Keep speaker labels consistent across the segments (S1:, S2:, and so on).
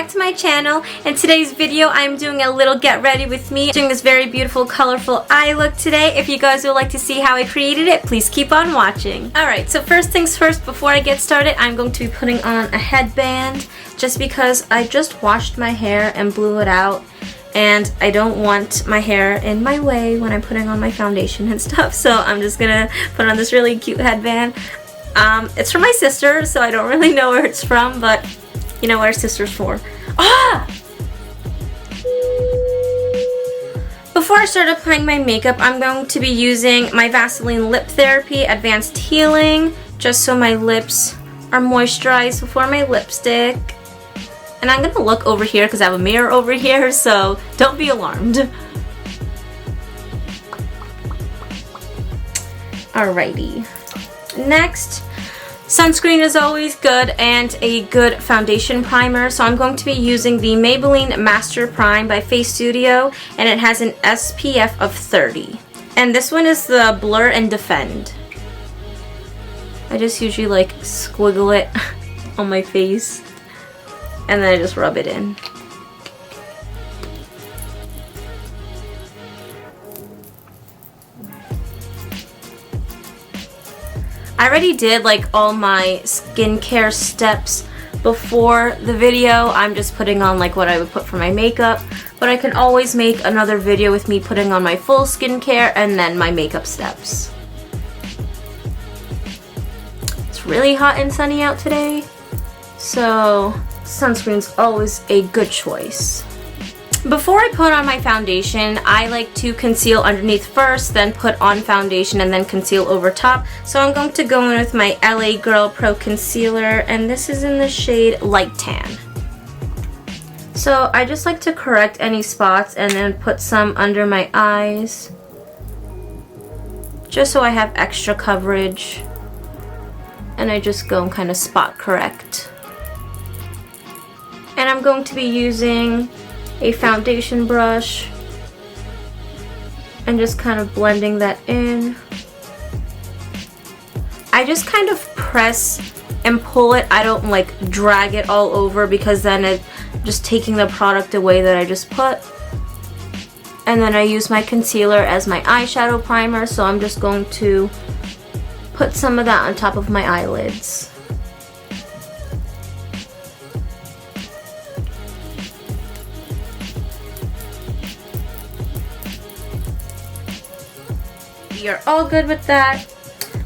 S1: back to my channel. In today's video, I'm doing a little get ready with me, doing this very beautiful, colorful eye look today. If you guys would like to see how I created it, please keep on watching. Alright, so first things first, before I get started, I'm going to be putting on a headband just because I just washed my hair and blew it out. And I don't want my hair in my way when I'm putting on my foundation and stuff, so I'm just gonna put on this really cute headband. It's from my sister, so I don't really know where it's from, but you know what our sister's for. Ah! Before I start applying my makeup, I'm going to be using my Vaseline Lip Therapy Advanced Healing, just so my lips are moisturized before my lipstick. And I'm gonna look over here because I have a mirror over here, so don't be alarmed. Alrighty. Next, sunscreen is always good and a good foundation primer. So I'm going to be using the Maybelline Master Prime by Face Studio, and it has an SPF of 30. And this one is the Blur and Defend. I just usually like squiggle it on my face, and then I just rub it in. I already did like all my skincare steps before the video. I'm just putting on like what I would put for my makeup, but I can always make another video with me putting on my full skincare and then my makeup steps. It's really hot and sunny out today, so sunscreen's always a good choice. Before I put on my foundation, I like to conceal underneath first, then put on foundation, and then conceal over top. So I'm going to go in with my LA Girl Pro Concealer, and this is in the shade Light Tan. So I just like to correct any spots and then put some under my eyes, just so I have extra coverage. And I just go and kind of spot correct. And I'm going to be using a foundation brush and just kind of blending that in. I just kind of press and pull it. I don't like drag it all over because then it's just taking the product away that I just put. And then I use my concealer as my eyeshadow primer, so I'm just going to put some of that on top of my eyelids. You're all good with that.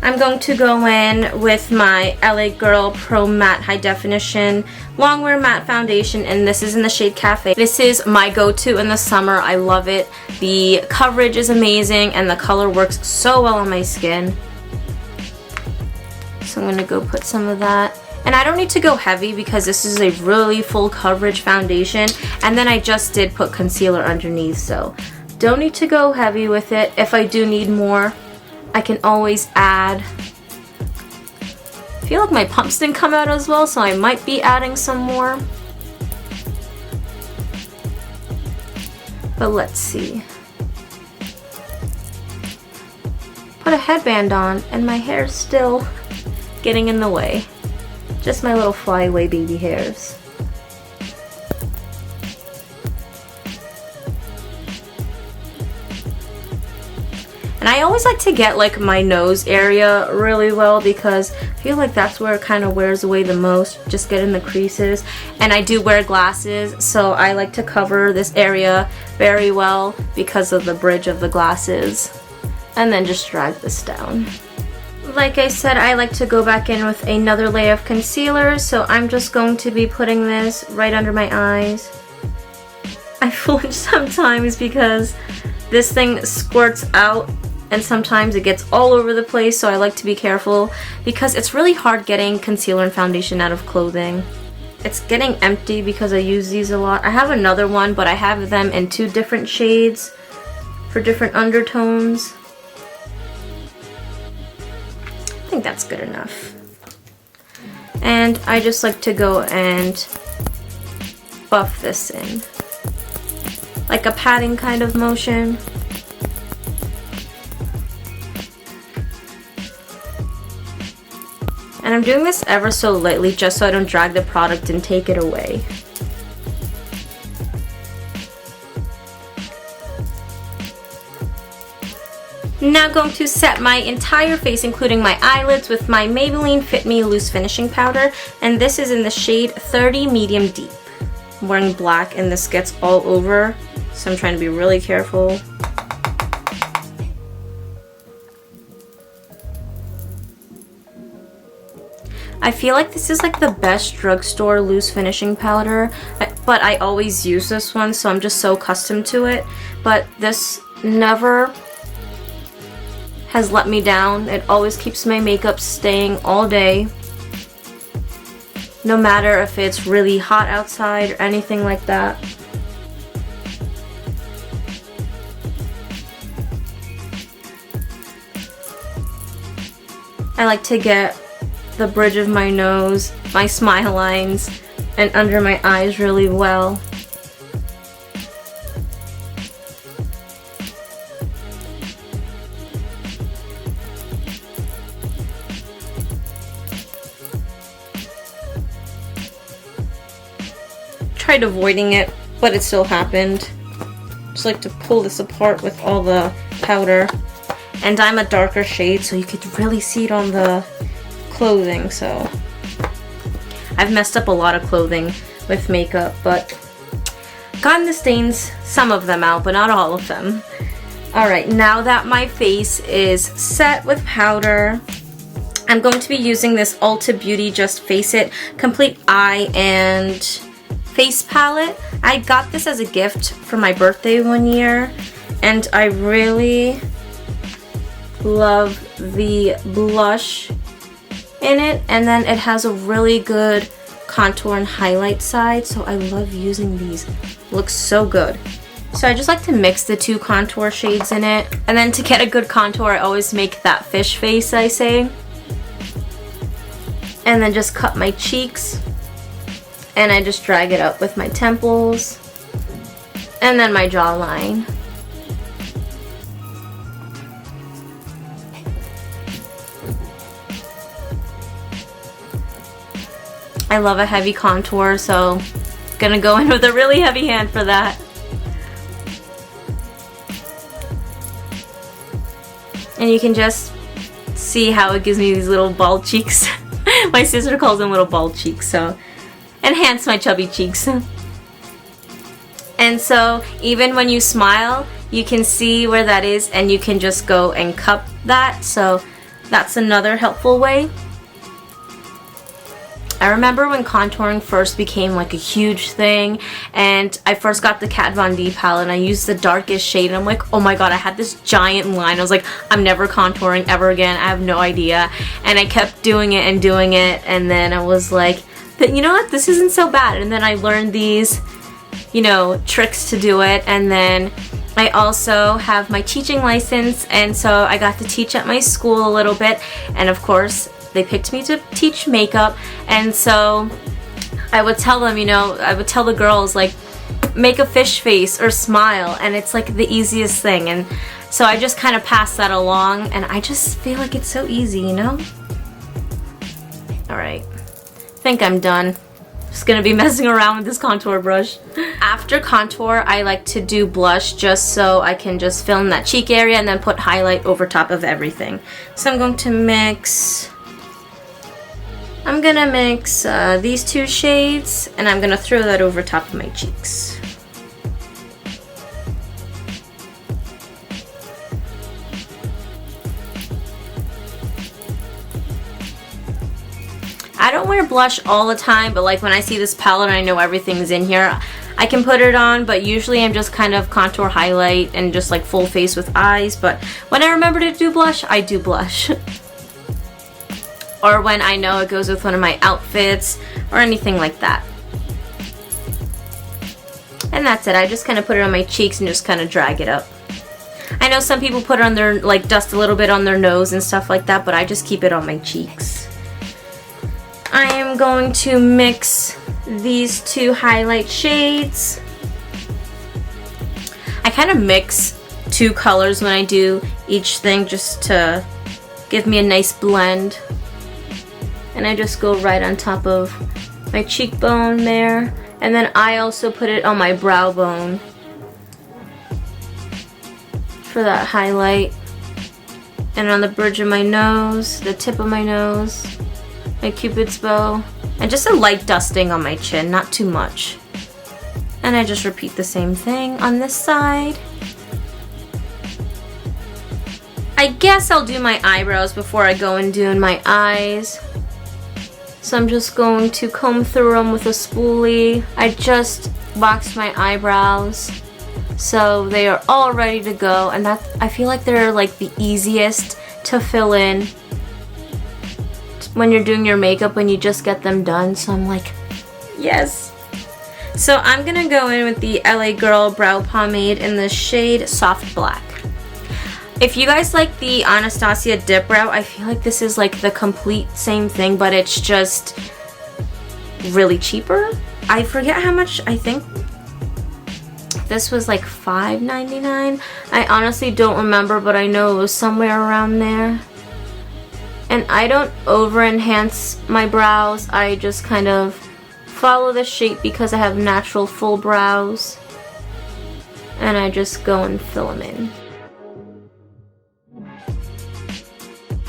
S1: I'm going to go in with my LA Girl Pro Matte High Definition Longwear Matte Foundation, and this is in the shade Cafe. This is my go-to in the summer. I love it. The coverage is amazing and the color works so well on my skin. So I'm going to go put some of that. And I don't need to go heavy because this is a really full coverage foundation, and then I just did put concealer underneath, so don't need to go heavy with it. If I do need more, I can always add. I feel like my pumps didn't come out as well, so I might be adding some more. But let's see. Put a headband on and my hair's still getting in the way. Just my little flyaway baby hairs. And I always like to get like my nose area really well because I feel like that's where it kind of wears away the most, just getting the creases. And I do wear glasses, so I like to cover this area very well because of the bridge of the glasses. And then just drag this down. Like I said, I like to go back in with another layer of concealer, so I'm just going to be putting this right under my eyes. I flinch sometimes because this thing squirts out and sometimes it gets all over the place, so I like to be careful because it's really hard getting concealer and foundation out of clothing. It's getting empty because I use these a lot. I have another one, but I have them in 2 different shades for different undertones. I think that's good enough. And I just like to go and buff this in, like a patting kind of motion. And I'm doing this ever so lightly just so I don't drag the product and take it away. Now going to set my entire face, including my eyelids, with my Maybelline Fit Me Loose Finishing Powder, and this is in the shade 30 Medium Deep. I'm wearing black and this gets all over, so I'm trying to be really careful. I feel like this is like the best drugstore loose finishing powder, but I always use this one, so I'm just so accustomed to it. But this never has let me down. It always keeps my makeup staying all day, no matter if it's really hot outside or anything like that. I like to get the bridge of my nose, my smile lines, and under my eyes really well. Tried avoiding it, but it still happened. Just like to pull this apart with all the powder. And I'm a darker shade, so you could really see it on the clothing, so I've messed up a lot of clothing with makeup, but gotten the stains, some of them out, but not all of them. Alright, now that my face is set with powder, I'm going to be using this Ulta Beauty Just Face It Complete Eye and Face Palette. I got this as a gift for my birthday one year, and I really love the blush in it, and then it has a really good contour and highlight side, so I love using these. Looks so good. So I just like to mix the two contour shades in it, and then to get a good contour I always make that fish face, I say, and then just cut my cheeks, and I just drag it up with my temples and then my jawline. I love a heavy contour, so gonna go in with a really heavy hand for that. And you can just see how it gives me these little bald cheeks. My sister calls them little bald cheeks, so enhance my chubby cheeks. And so even when you smile, you can see where that is, and you can just go and cup that, so that's another helpful way. I remember when contouring first became like a huge thing, and I first got the Kat Von D palette and I used the darkest shade, and I'm like, oh my god, I had this giant line. I was like, I'm never contouring ever again, I have no idea. And I kept doing it, and then I was like, you know what, this isn't so bad. And then I learned these, you know, tricks to do it, and then I also have my teaching license, and so I got to teach at my school a little bit, and of course they picked me to teach makeup, and so I would tell them, you know, I would tell the girls, like, make a fish face or smile, and it's like the easiest thing, and so I just kind of pass that along, and I just feel like it's so easy, you know? Alright, I think I'm done. Just gonna be messing around with this contour brush. After contour, I like to do blush just so I can just fill in that cheek area and then put highlight over top of everything. So I'm going to mix these two shades, and I'm gonna throw that over top of my cheeks. I don't wear blush all the time, but like when I see this palette and I know everything's in here, I can put it on, but usually I'm just kind of contour, highlight, and just like full face with eyes. But when I remember to do blush, I do blush. Or when I know it goes with one of my outfits or anything like that. And that's it. I just kind of put it on my cheeks and just kind of drag it up. I know some people put it on their, like, dust a little bit on their nose and stuff like that, but I just keep it on my cheeks. I am going to mix these two highlight shades. I kind of mix two colors when I do each thing just to give me a nice blend. And I just go right on top of my cheekbone there. And then I also put it on my brow bone for that highlight. and on the bridge of my nose, the tip of my nose, my cupid's bow, and just a light dusting on my chin, not too much. And I just repeat the same thing on this side. I guess I'll do my eyebrows before I go and do my eyes. So I'm just going to comb through them with a spoolie. I just waxed my eyebrows, so they are all ready to go, and I feel like they're like the easiest to fill in when you're doing your makeup when you just get them done. So I'm like, yes. So I'm gonna go in with the LA Girl Brow Pomade in the shade Soft Black. If you guys like the Anastasia Dip Brow, I feel like this is like the complete same thing, but it's just really cheaper. I forget how much. I think this was like $5.99. I honestly don't remember, but I know it was somewhere around there. And I don't over enhance my brows. I just kind of follow the shape because I have natural full brows. And I just go and fill them in.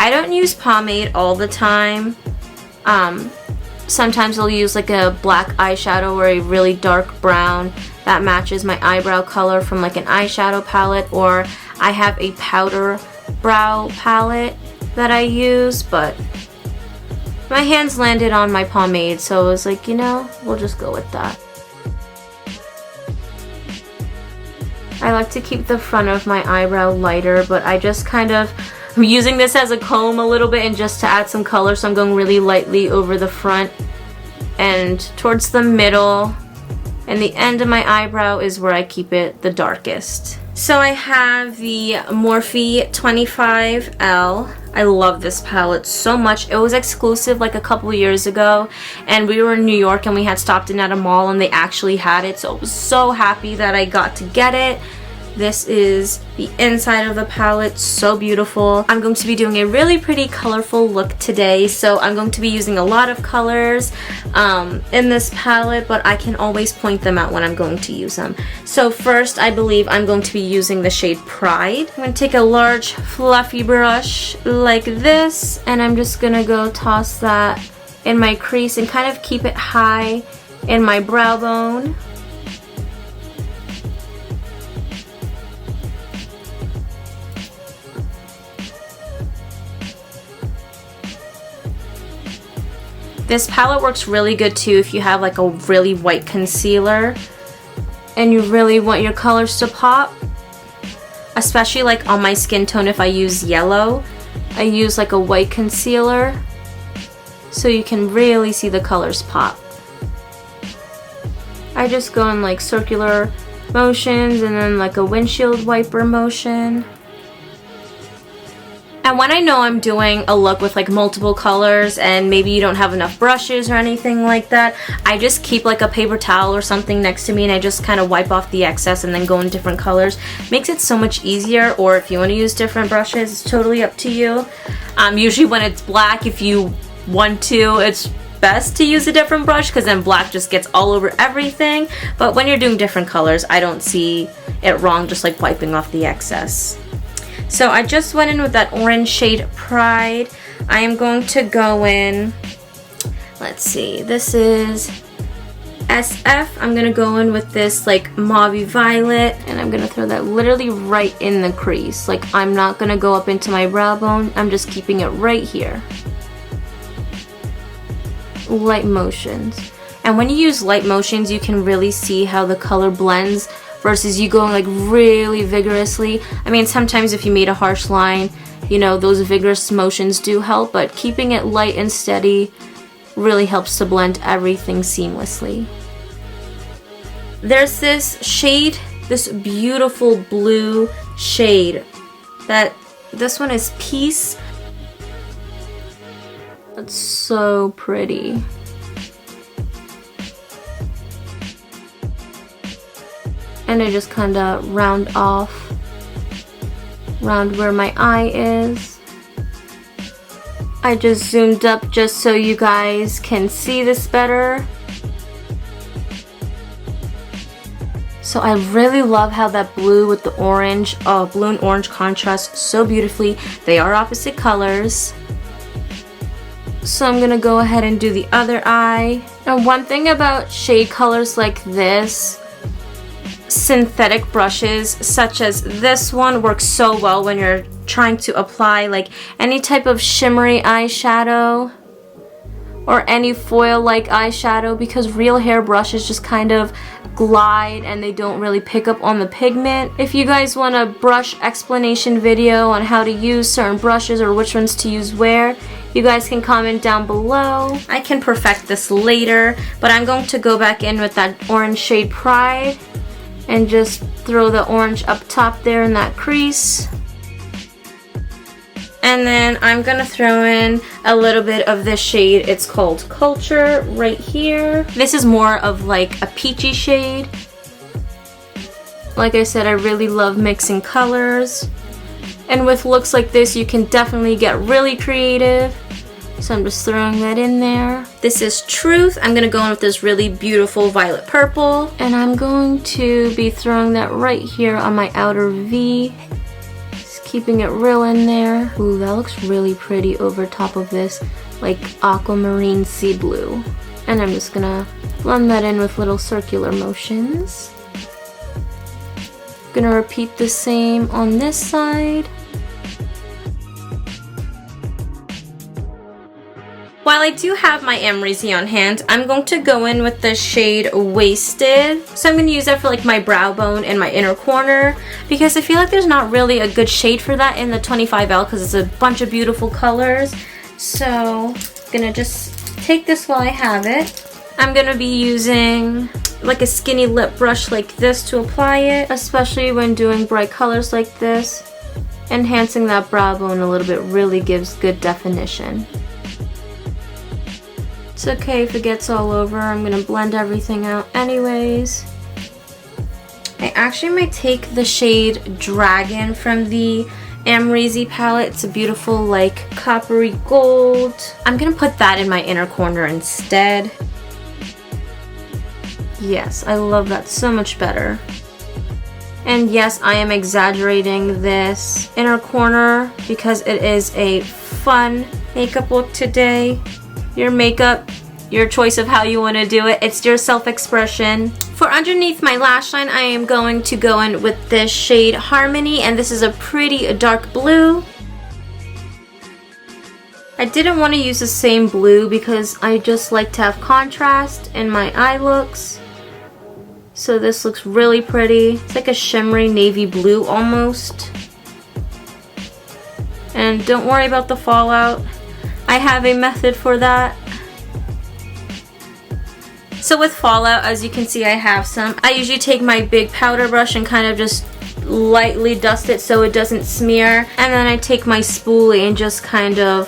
S1: I don't use pomade all the time. Sometimes I'll use like a black eyeshadow or a really dark brown that matches my eyebrow color from like an eyeshadow palette, or I have a powder brow palette that I use, but my hands landed on my pomade, so I was like, you know, we'll just go with that. I like to keep the front of my eyebrow lighter, but I just kind of, I'm using this as a comb a little bit and just to add some color, so I'm going really lightly over the front and towards the middle, and the end of my eyebrow is where I keep it the darkest. So I have the Morphe 25L. I love this palette so much. It was exclusive like a couple years ago, and we were in New York and we had stopped in at a mall and they actually had it, so I was so happy that I got to get it. This is the inside of the palette, so beautiful. I'm going to be doing a really pretty colorful look today, so I'm going to be using a lot of colors in this palette, but I can always point them out when I'm going to use them. So first, I believe I'm going to be using the shade Pride. I'm going to take a large fluffy brush like this, and I'm just going to go toss that in my crease and kind of keep it high in my brow bone. This palette works really good too if you have like a really white concealer and you really want your colors to pop. Especially like on my skin tone, if I use yellow, I use like a white concealer so you can really see the colors pop. I just go in like circular motions and then like a windshield wiper motion. And when I know I'm doing a look with like multiple colors and maybe you don't have enough brushes or anything like that, I just keep like a paper towel or something next to me and I just kind of wipe off the excess and then go in different colors. Makes it so much easier, or if you want to use different brushes, it's totally up to you. Usually when it's black, if you want to, it's best to use a different brush because then black just gets all over everything. But when you're doing different colors, I don't see it wrong just like wiping off the excess. So I just went in with that orange shade Pride. I am going to go in, let's see, this is SF. I'm going to go in with this like mauve violet, and I'm going to throw that literally right in the crease. Like, I'm not going to go up into my brow bone. I'm just keeping it right here. Light motions. And when you use light motions, you can really see how the color blends versus you going like really vigorously. I mean, sometimes if you made a harsh line, you know, those vigorous motions do help, but keeping it light and steady really helps to blend everything seamlessly. There's this shade, this beautiful blue shade, this one is Peace. It's so pretty. And I just kind of round off around where my eye is. I just zoomed up just so you guys can see this better. So I really love how that blue with the orange, blue and orange contrast so beautifully. They are opposite colors. So I'm gonna go ahead and do the other eye. And one thing about shade colors like this, synthetic brushes such as this one work so well when you're trying to apply like any type of shimmery eyeshadow or any foil-like eyeshadow, because real hair brushes just kind of glide and they don't really pick up on the pigment. If you guys want a brush explanation video on how to use certain brushes or which ones to use where, you guys can comment down below. I can perfect this later, but I'm going to go back in with that orange shade Pride and just throw the orange up top there in that crease. And then I'm gonna throw in a little bit of this shade. It's called Culture right here. This is more of like a peachy shade. Like I said, I really love mixing colors. And with looks like this, you can definitely get really creative. So I'm just throwing that in there. This is Truth. I'm gonna go in with this really beautiful violet purple. And I'm going to be throwing that right here on my outer V. Keeping it real in there. Ooh, that looks really pretty over top of this like aquamarine sea blue. And I'm just gonna blend that in with little circular motions. Gonna repeat the same on this side. While I do have my Amrezy on hand, I'm going to go in with the shade Wasted. So I'm going to use that for like my brow bone and my inner corner, because I feel like there's not really a good shade for that in the 25L because it's a bunch of beautiful colors. So I'm going to just take this while I have it. I'm going to be using like a skinny lip brush like this to apply it, especially when doing bright colors like this. Enhancing that brow bone a little bit really gives good definition. It's okay if it gets all over. I'm gonna blend everything out anyways. I actually might take the shade Dragon from the Amrezy palette. It's a beautiful like coppery gold. I'm gonna put that in my inner corner instead. Yes, I love that so much better. And yes, I am exaggerating this inner corner because it is a fun makeup look today. Your makeup, your choice of how you want to do it. It's your self-expression. For underneath my lash line, I am going to go in with this shade Harmony, and this is a pretty dark blue. I didn't want to use the same blue because I just like to have contrast in my eye looks. So this looks really pretty. It's like a shimmery navy blue almost. And don't worry about the fallout. I have a method for that. So with fallout, as you can see, I have some. I usually take my big powder brush and kind of just lightly dust it so it doesn't smear. And then I take my spoolie and just kind of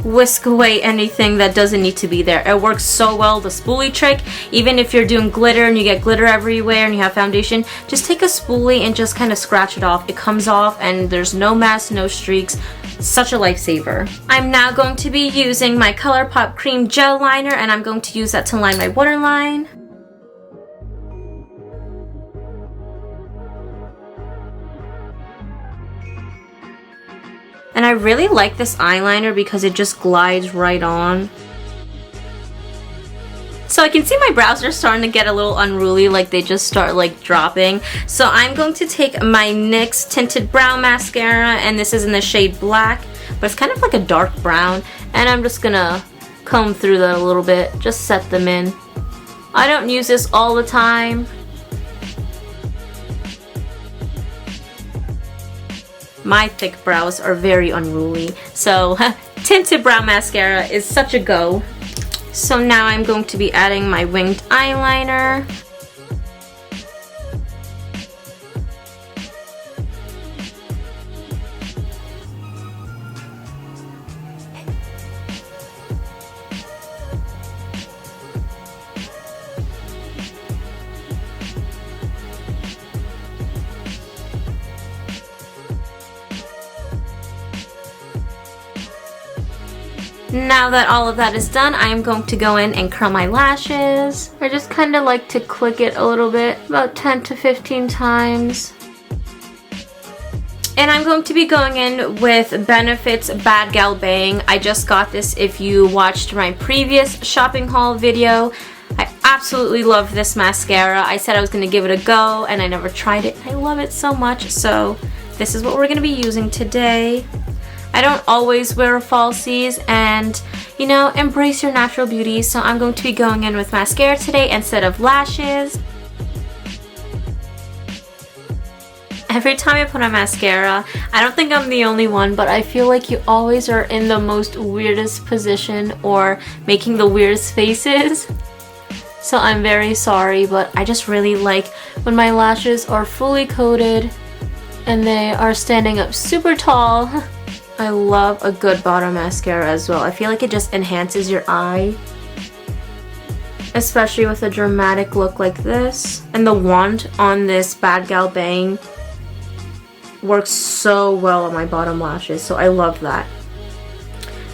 S1: whisk away anything that doesn't need to be there. It works so well, the spoolie trick. Even if you're doing glitter and you get glitter everywhere and you have foundation, just take a spoolie and just kind of scratch it off. It comes off and there's no mess, no streaks. Such a lifesaver. I'm now going to be using my Colourpop cream gel liner, and I'm going to use that to line my waterline. And I really like this eyeliner because it just glides right on. So I can see my brows are starting to get a little unruly, like they just start like dropping. So I'm going to take my NYX Tinted Brow Mascara, and this is in the shade Black, but it's kind of like a dark brown. And I'm just gonna comb through that a little bit, just set them in. I don't use this all the time. My thick brows are very unruly, so Tinted Brow Mascara is such a go. So now I'm going to be adding my winged eyeliner. Now that all of that is done, I am going to go in and curl my lashes. I just kind of like to click it a little bit, about 10 to 15 times. And I'm going to be going in with Benefit's Bad Gal Bang. I just got this if you watched my previous shopping haul video. I absolutely love this mascara. I said I was going to give it a go and I never tried it. I love it so much, so this is what we're going to be using today. I don't always wear falsies, and you know, embrace your natural beauty, so I'm going to be going in with mascara today instead of lashes. Every time I put on mascara, I don't think I'm the only one, but I feel like you always are in the most weirdest position or making the weirdest faces. So I'm very sorry, but I just really like when my lashes are fully coated and they are standing up super tall. I love a good bottom mascara as well. I feel like it just enhances your eye, especially with a dramatic look like this. And the wand on this Bad Gal Bang works so well on my bottom lashes, so I love that.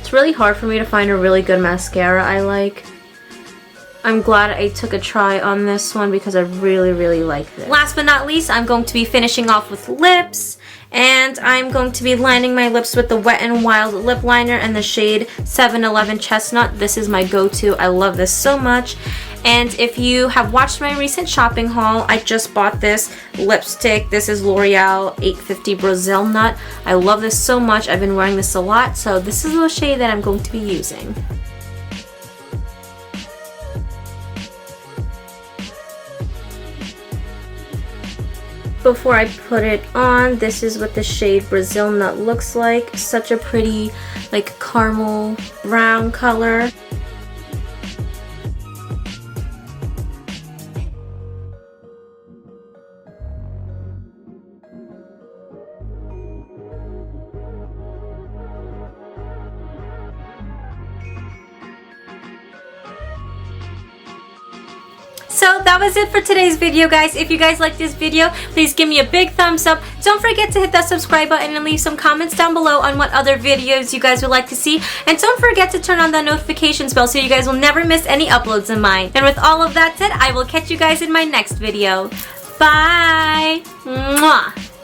S1: It's really hard for me to find a really good mascara I like. I'm glad I took a try on this one because I really like this. Last but not least, I'm going to be finishing off with lips. And I'm going to be lining my lips with the Wet n Wild lip liner in the shade 711 Chestnut. This is my go-to. I love this so much. And if you have watched my recent shopping haul, I just bought this lipstick. This is Loreal 850 Brazil Nut. I love this so much. I've been wearing this a lot, so this is the shade that I'm going to be using. Before I put it on, this is what the shade Brazil Nut looks like. Such a pretty, like, caramel brown color. So that was it for today's video, guys. If you guys liked this video, please give me a big thumbs up. Don't forget to hit that subscribe button and leave some comments down below on what other videos you guys would like to see. And don't forget to turn on that notifications bell so you guys will never miss any uploads of mine. And with all of that said, I will catch you guys in my next video. Bye! Mwah!